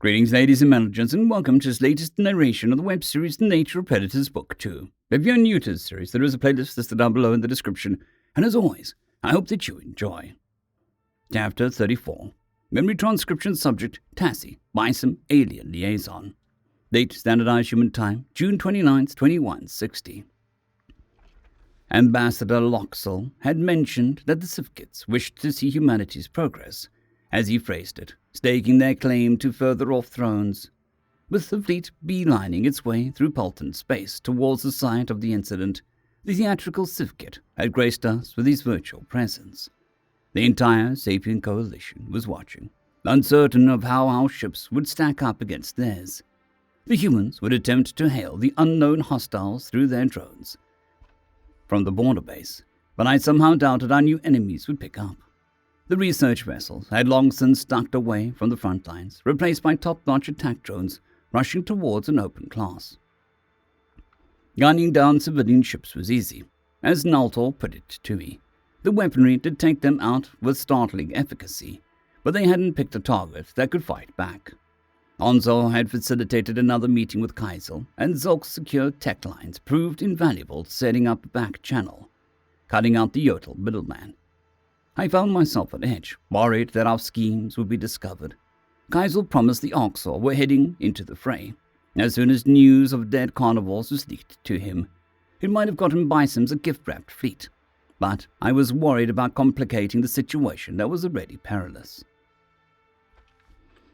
Greetings, ladies and managers, and welcome to this latest narration of the web series The Nature of Predators Book 2. If you're new to this series, there is a playlist listed down below in the description, and as always, I hope that you enjoy. Chapter 34. Memory Transcription Subject, Tassie, Bison Alien Liaison. Date, Standardized Human Time, June 29th, 2160. Ambassador Loxel had mentioned that the Sifkits wished to see humanity's progress, as he phrased it, staking their claim to further off thrones, with the fleet beelining its way through Polton space towards the site of the incident. The theatrical Sifkit had graced us with his virtual presence. The entire Sapien coalition was watching, uncertain of how our ships would stack up against theirs. The humans would attempt to hail the unknown hostiles through their drones from the border base, but I somehow doubted our new enemies would pick up. The research vessels had long since ducked away from the front lines, replaced by top-notch attack drones rushing towards an open class. Gunning down civilian ships was easy, as Naltor put it to me. The weaponry did take them out with startling efficacy, but they hadn't picked a target that could fight back. Onzo had facilitated another meeting with Kaisel, and Zulk's secure tech lines proved invaluable setting up a back channel, cutting out the Yodel middleman. I found myself on edge, worried that our schemes would be discovered. Kaisel promised the Orcs were heading into the fray as soon as news of dead carnivores was leaked to him. It might have gotten Bison's a gift-wrapped fleet, but I was worried about complicating the situation that was already perilous.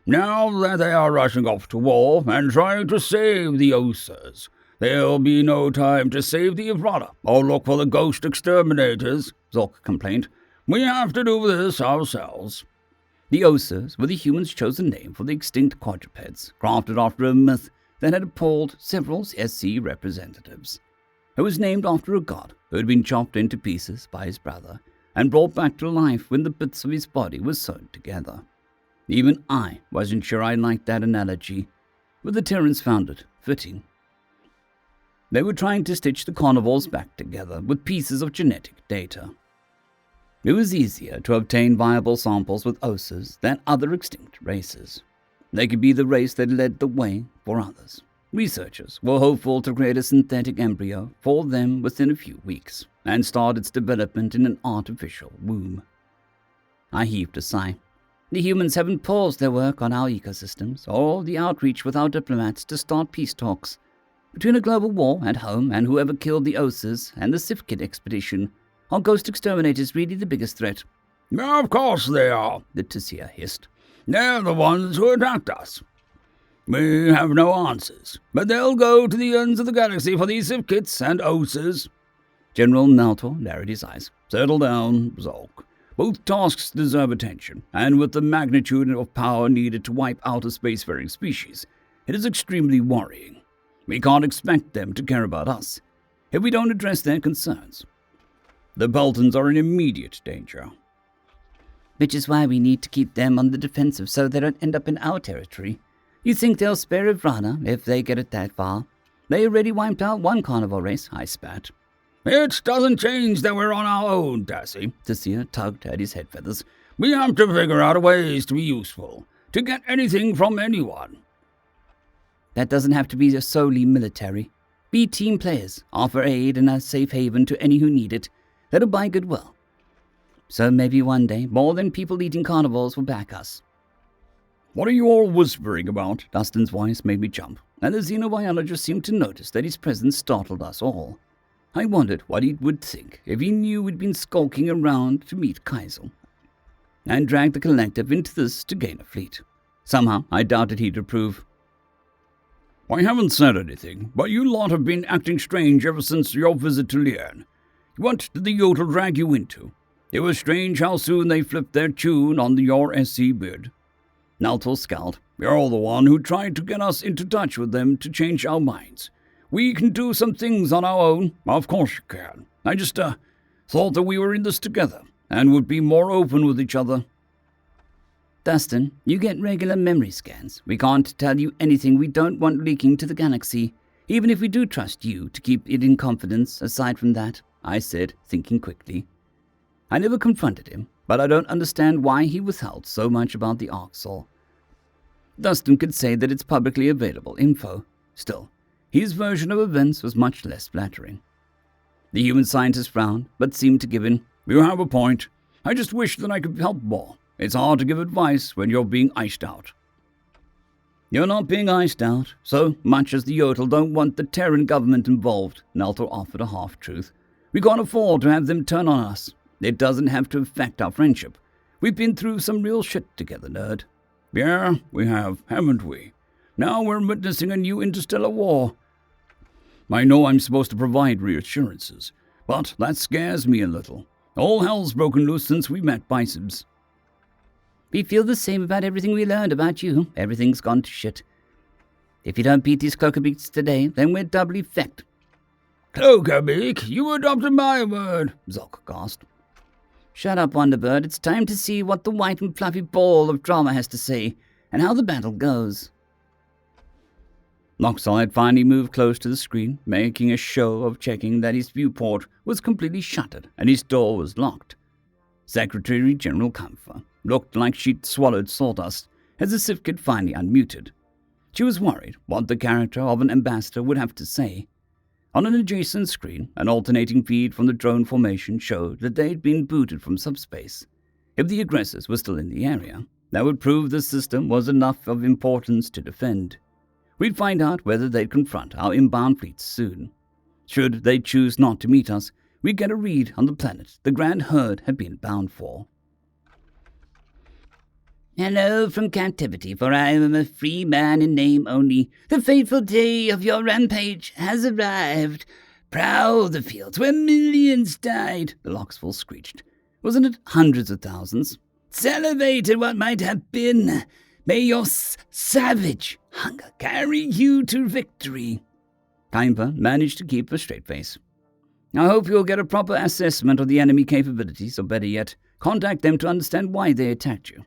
Now that they are rushing off to war and trying to save the Osers, there'll be no time to save the Evrata or look for the ghost exterminators, Zulk complained. We have to do this ourselves. The Osers were the humans' chosen name for the extinct quadrupeds, crafted after a myth that had appalled several SC representatives. It was named after a god who had been chopped into pieces by his brother and brought back to life when the bits of his body were sewn together. Even I wasn't sure I liked that analogy, but the Terrans found it fitting. They were trying to stitch the carnivores back together with pieces of genetic data. It was easier to obtain viable samples with Osers than other extinct races. They could be the race that led the way for others. Researchers were hopeful to create a synthetic embryo for them within a few weeks and start its development in an artificial womb. I heaved a sigh. The humans haven't paused their work on our ecosystems or the outreach with our diplomats to start peace talks. Between a global war at home and whoever killed the Osers and the Sifkit expedition, are ghost exterminators really the biggest threat? Of course they are, the Tissia hissed. They're the ones who attacked us. We have no answers, but they'll go to the ends of the galaxy for these Sifkits and Osers. General Naltor narrowed his eyes. Settle down, Zulk. Both tasks deserve attention, and with the magnitude of power needed to wipe out a spacefaring species, it is extremely worrying. We can't expect them to care about us if we don't address their concerns. The Boltons are in immediate danger. Which is why we need to keep them on the defensive so they don't end up in our territory. You think they'll spare Evrata if they get it that far? They already wiped out one carnivore race, I spat. It doesn't change that we're on our own, Tassie. Tissia tugged at his head feathers. We have to figure out ways to be useful, to get anything from anyone. That doesn't have to be solely military. Be team players, offer aid and a safe haven to any who need it. That'll buy goodwill. So maybe one day, more than people-eating carnivores will back us. What are you all whispering about? Dustin's voice made me jump, and the xenobiologist seemed to notice that his presence startled us all. I wondered what he would think if he knew we'd been skulking around to meet Kaisel, and dragged the collective into this to gain a fleet. Somehow, I doubted he'd approve. I haven't said anything, but you lot have been acting strange ever since your visit to Lian. What did the Yodel drag you into? It was strange how soon they flipped their tune on your SC bid. Naltor scowled. You're the one who tried to get us into touch with them to change our minds. We can do some things on our own. Of course you can. I just, thought that we were in this together and would be more open with each other. Dustin, you get regular memory scans. We can't tell you anything we don't want leaking to the galaxy, even if we do trust you to keep it in confidence aside from that, I said, thinking quickly. I never confronted him, but I don't understand why he withheld so much about the Orcs. Dustin could say that it's publicly available info. Still, his version of events was much less flattering. The human scientist frowned, but seemed to give in. You have a point. I just wish that I could help more. It's hard to give advice when you're being iced out. You're not being iced out, so much as the Yodel don't want the Terran government involved, Naltor offered a half-truth. We can't afford to have them turn on us. It doesn't have to affect our friendship. We've been through some real shit together, nerd. Yeah, we have, haven't we? Now we're witnessing a new interstellar war. I know I'm supposed to provide reassurances, but that scares me a little. All hell's broken loose since we met Biceps. We feel the same about everything we learned about you. Everything's gone to shit. If you don't beat these cloakerbeaks today, then we're doubly fecked. Cloakerbeak, you adopted my word, Zolk gasped. Shut up, Wonderbird. It's time to see what the white and fluffy ball of drama has to say, and how the battle goes. Maxwell had finally moved close to the screen, making a show of checking that his viewport was completely shuttered and his door was locked. Secretary General Comfer looked like she'd swallowed sawdust as the Sifkid finally unmuted. She was worried what the character of an ambassador would have to say. On an adjacent screen, an alternating feed from the drone formation showed that they had been booted from subspace. If the aggressors were still in the area, that would prove the system was enough of importance to defend. We'd find out whether they'd confront our inbound fleets soon. Should they choose not to meet us, we'd get a read on the planet the Grand Herd had been bound for. Hello from captivity, for I am a free man in name only. The fateful day of your rampage has arrived. Proud the fields where millions died, the Loxville screeched. Wasn't it hundreds of thousands? Celebrate at what might have been. May your savage hunger carry you to victory. Kaimper managed to keep a straight face. I hope you'll get a proper assessment of the enemy capabilities, or better yet, contact them to understand why they attacked you.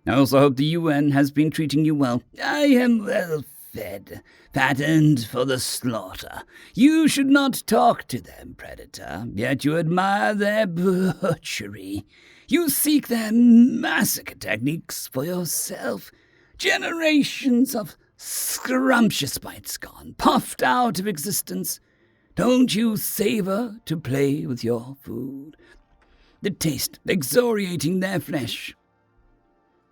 I also hope the UN has been treating you well. I am well fed, fattened for the slaughter. You should not talk to them, Predator, yet you admire their butchery. You seek their massacre techniques for yourself. Generations of scrumptious bites gone, puffed out of existence. Don't you savor to play with your food? The taste excoriating their flesh.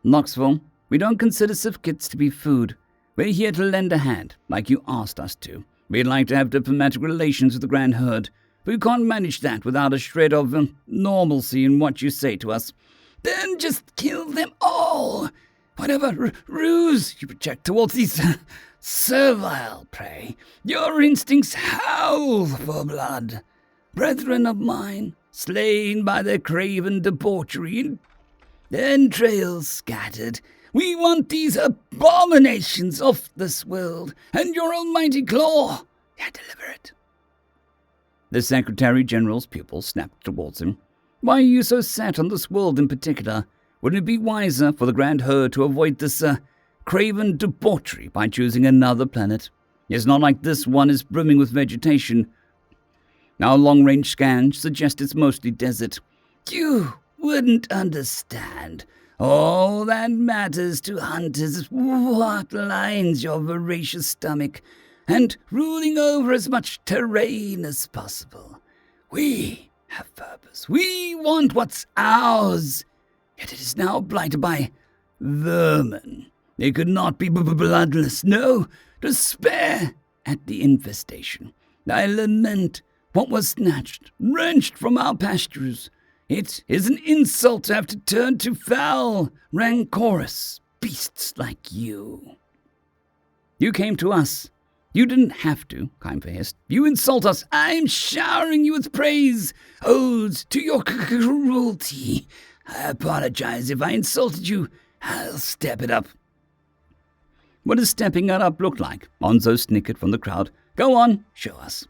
Knoxville, we don't consider Sifkits to be food. We're here to lend a hand, like you asked us to. We'd like to have diplomatic relations with the Grand Herd, but we can't manage that without a shred of normalcy in what you say to us. Then just kill them all! Whatever ruse you project towards these servile prey, your instincts howl for blood. Brethren of mine, slain by their craven debauchery, their entrails scattered. We want these abominations off this world, and your almighty claw can deliver it. The Secretary General's pupil snapped towards him. Why are you so set on this world in particular? Wouldn't it be wiser for the Grand Herd to avoid this craven debauchery by choosing another planet? It's not like this one is brimming with vegetation. Our long-range scans suggest it's mostly desert. You wouldn't understand. All that matters to hunters is what lines your voracious stomach, and ruling over as much terrain as possible. We have purpose. We want what's ours. Yet it is now blighted by vermin. It could not be bloodless. No, despair at the infestation. I lament what was snatched, wrenched from our pastures. It is an insult to have to turn to foul, rancorous beasts like you. You came to us. You didn't have to, Kaimfer hissed. You insult us. I'm showering you with praise, odes to your cruelty. I apologize if I insulted you. I'll step it up. What does stepping it up look like? Onzo snickered from the crowd. Go on, show us.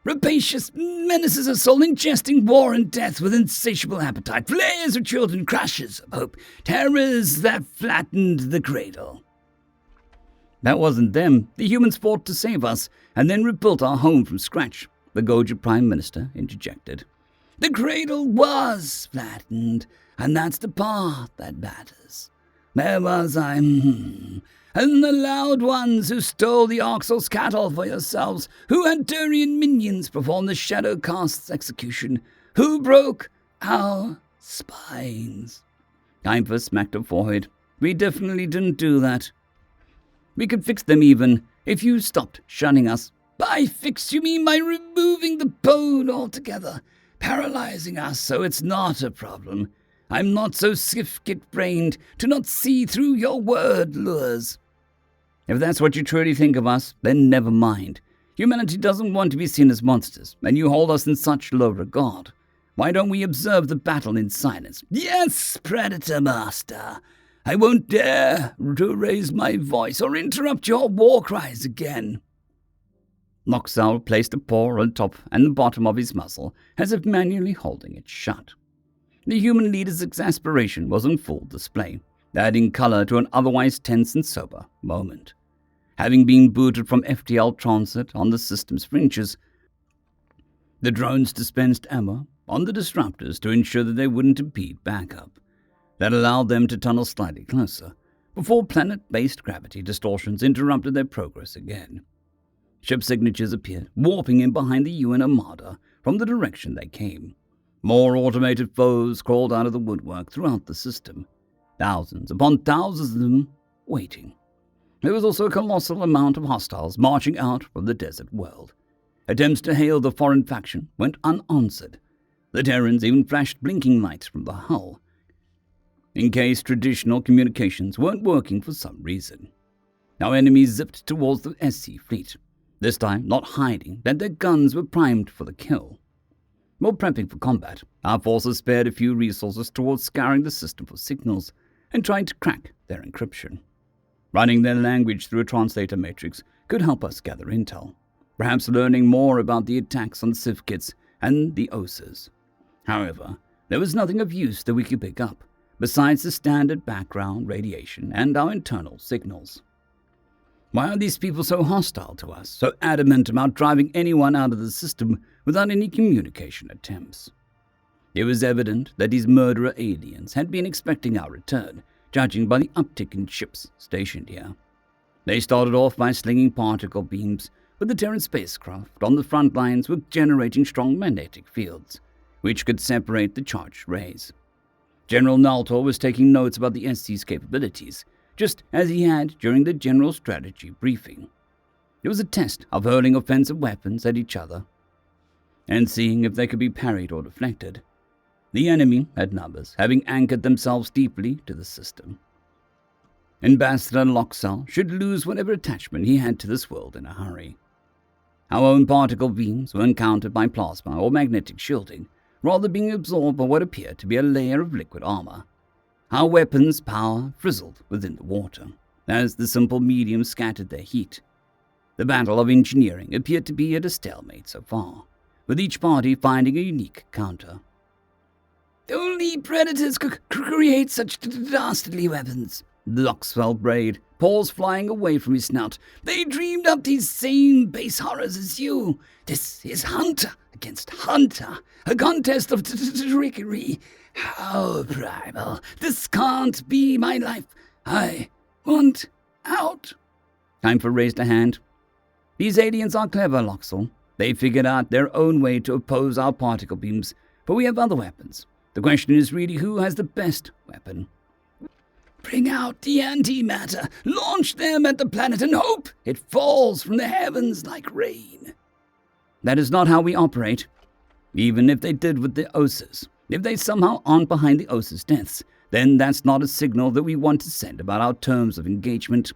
Rapacious menaces of soul, ingesting war and death with insatiable appetite, flares of children, crashes of hope, terrors that flattened the cradle. That wasn't them. The humans fought to save us, and then rebuilt our home from scratch, the Goja Prime Minister interjected. The cradle was flattened, and that's the part that matters. Where was I? and the loud ones who stole the Oxal's cattle for yourselves, who had Durian minions perform the Shadow Cast's execution, who broke our spines. Kiefer smacked her forehead. We definitely didn't do that. We could fix them even, if you stopped shunning us. By fix you mean by removing the bone altogether, paralyzing us so it's not a problem. I'm not so skiff-git-brained to not see through your word lures. If that's what you truly think of us, then never mind. Humanity doesn't want to be seen as monsters, and you hold us in such low regard. Why don't we observe the battle in silence? Yes, Predator Master. I won't dare to raise my voice or interrupt your war cries again. Maxwell placed a paw on top and the bottom of his muzzle, as if manually holding it shut. The human leader's exasperation was on full display, adding color to an otherwise tense and sober moment. Having been booted from FTL transit on the system's fringes, the drones dispensed ammo on the disruptors to ensure that they wouldn't impede backup. That allowed them to tunnel slightly closer, before planet-based gravity distortions interrupted their progress again. Ship signatures appeared, warping in behind the UN Armada from the direction they came. More automated foes crawled out of the woodwork throughout the system, thousands upon thousands of them waiting. There was also a colossal amount of hostiles marching out from the desert world. Attempts to hail the foreign faction went unanswered. The Terrans even flashed blinking lights from the hull, in case traditional communications weren't working for some reason. Our enemies zipped towards the SC fleet, this time not hiding that their guns were primed for the kill. While prepping for combat, our forces spared a few resources towards scouring the system for signals and trying to crack their encryption. Running their language through a translator matrix could help us gather intel, perhaps learning more about the attacks on the Civ kits and the OSAs. However, there was nothing of use that we could pick up, besides the standard background radiation and our internal signals. Why are these people so hostile to us, so adamant about driving anyone out of the system without any communication attempts? It was evident that these murderer aliens had been expecting our return, judging by the uptick in ships stationed here. They started off by slinging particle beams, but the Terran spacecraft on the front lines were generating strong magnetic fields, which could separate the charged rays. General Naltor was taking notes about the SC's capabilities, just as he had during the general strategy briefing. It was a test of hurling offensive weapons at each other and seeing if they could be parried or deflected. The enemy had numbers, having anchored themselves deeply to the system. Ambassador Loxell should lose whatever attachment he had to this world in a hurry. Our own particle beams were encountered by plasma or magnetic shielding, rather being absorbed by what appeared to be a layer of liquid armor. Our weapons' power frizzled within the water, as the simple medium scattered their heat. The battle of engineering appeared to be at a stalemate so far, with each party finding a unique counter. Only predators could create such dastardly weapons, Maxwell brayed, paws flying away from his snout. They dreamed up these same base horrors as you. This is hunter against hunter, a contest of trickery. How primal. This can't be my life. I want out. Kiefer raised a hand. These aliens are clever, Loxell. They figured out their own way to oppose our particle beams, but we have other weapons. The question is really who has the best weapon. Bring out the antimatter, launch them at the planet and hope it falls from the heavens like rain. That is not how we operate. Even if they did with the OSAs, if they somehow aren't behind the OSAs' deaths, then that's not a signal that we want to send about our terms of engagement.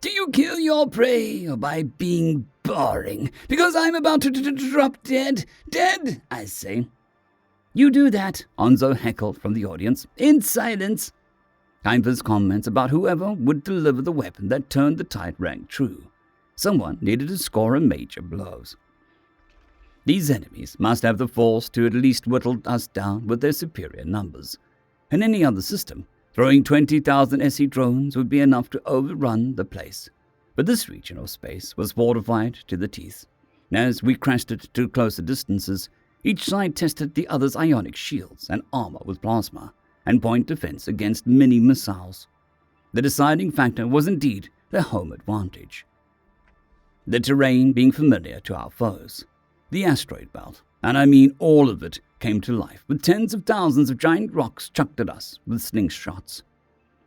Do you kill your prey or by being boring? Because I'm about to drop dead. Dead, I say. You do that, Onzo heckled from the audience, in silence. Kiefer's comments about whoever would deliver the weapon that turned the tide rang true. Someone needed to score a major blows. These enemies must have the force to at least whittle us down with their superior numbers. In any other system, throwing 20,000 SE drones would be enough to overrun the place. But this region of space was fortified to the teeth. As we crashed it to closer distances, each side tested the other's ionic shields and armor with plasma and point defense against mini missiles. The deciding factor was indeed their home advantage. The terrain being familiar to our foes. The asteroid belt, and I mean all of it, came to life with tens of thousands of giant rocks chucked at us with slingshots.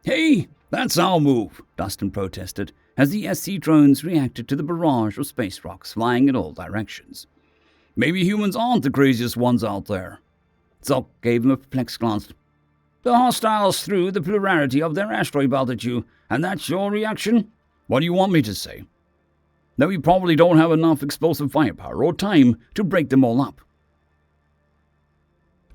"Hey, that's our move," Dustin protested as the SC drones reacted to the barrage of space rocks flying in all directions. "Maybe humans aren't the craziest ones out there." Zulk gave him a perplexed glance. "The hostiles threw the plurality of their asteroid belt at you, and that's your reaction? What do you want me to say? That we probably don't have enough explosive firepower or time to break them all up."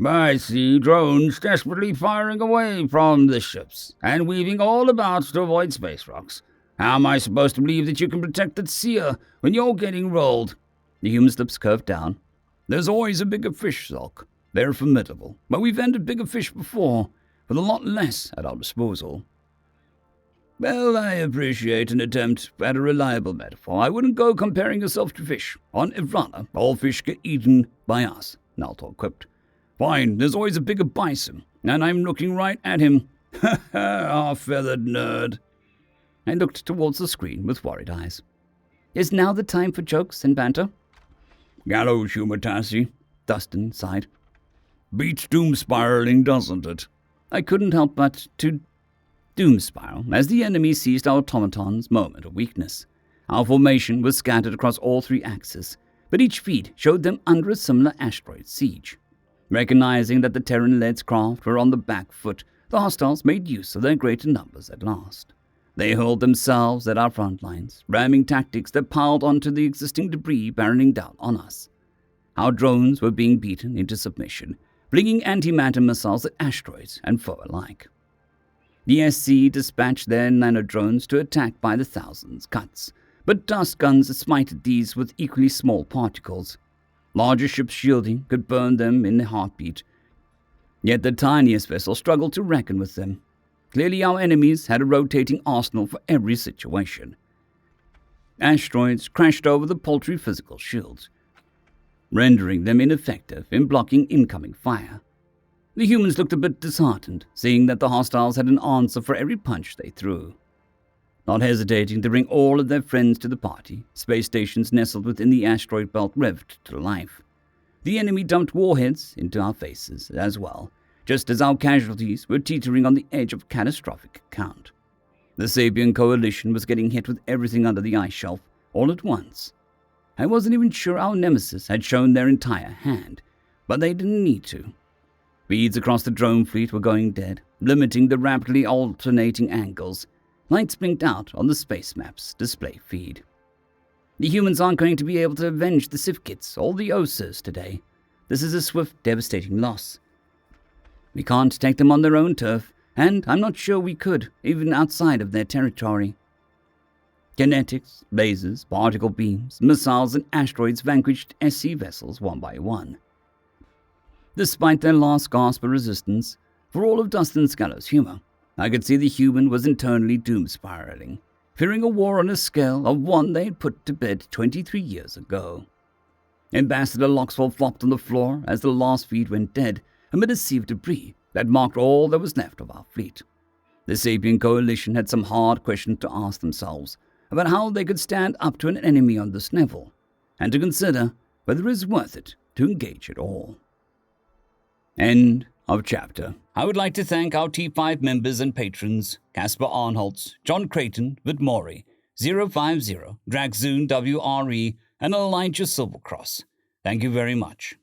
"I see drones desperately firing away from the ships and weaving all about to avoid space rocks. How am I supposed to believe that you can protect the seer when you're getting rolled?" The human's lips curved down. "There's always a bigger fish, Zulk. They're formidable, but we've ended bigger fish before, with a lot less at our disposal." "Well, I appreciate an attempt at a reliable metaphor. I wouldn't go comparing yourself to fish. On Ivana, all fish get eaten by us," Naltor quipped. "Fine, there's always a bigger bison, and I'm looking right at him. Ha ha, our feathered nerd." I looked towards the screen with worried eyes. "Is now the time for jokes and banter?" "Gallows humor, Tassie," Dustin sighed. "Beats doom spiraling, doesn't it?" I couldn't help but to doom spiral as the enemy seized our automaton's moment of weakness. Our formation was scattered across all three axes, but each feed showed them under a similar asteroid siege. Recognizing that the Terran-led craft were on the back foot, the hostiles made use of their greater numbers at last. They hurled themselves at our front lines, ramming tactics that piled onto the existing debris barreling down on us. Our drones were being beaten into submission, flinging antimatter missiles at asteroids and foe alike. The SC dispatched their nanodrones to attack by the thousands cuts, but dust guns smited these with equally small particles. Larger ships' shielding could burn them in a heartbeat, yet the tiniest vessel struggled to reckon with them. Clearly our enemies had a rotating arsenal for every situation. Asteroids crashed over the paltry physical shields, rendering them ineffective in blocking incoming fire. The humans looked a bit disheartened, seeing that the hostiles had an answer for every punch they threw. Not hesitating to bring all of their friends to the party, space stations nestled within the asteroid belt revved to life. The enemy dumped warheads into our faces as well, just as our casualties were teetering on the edge of catastrophic account. The Sapien Coalition was getting hit with everything under the ice shelf all at once. I wasn't even sure our nemesis had shown their entire hand, but they didn't need to. Feeds across the drone fleet were going dead, limiting the rapidly alternating angles. Lights blinked out on the space map's display feed. The humans aren't going to be able to avenge the Sifkits or the Osers today. This is a swift, devastating loss. We can't take them on their own turf, and I'm not sure we could, even outside of their territory. Kinetics, lasers, particle beams, missiles, and asteroids vanquished SC vessels one by one. Despite their last gasp of resistance, for all of Dustin's gallows humor, I could see the human was internally doom-spiraling, fearing a war on a scale of one they had put to bed 23 years ago. Ambassador Loxwell flopped on the floor as the last feed went dead amid a sea of debris that marked all that was left of our fleet. The Sapien Coalition had some hard questions to ask themselves about how they could stand up to an enemy on this level, and to consider whether it is worth it to engage at all. End of chapter. I would like to thank our T5 members and patrons, Casper Arnholtz, John Creighton, Vidmori, 050, Dragzoon W.R.E, and Elijah Silvercross. Thank you very much.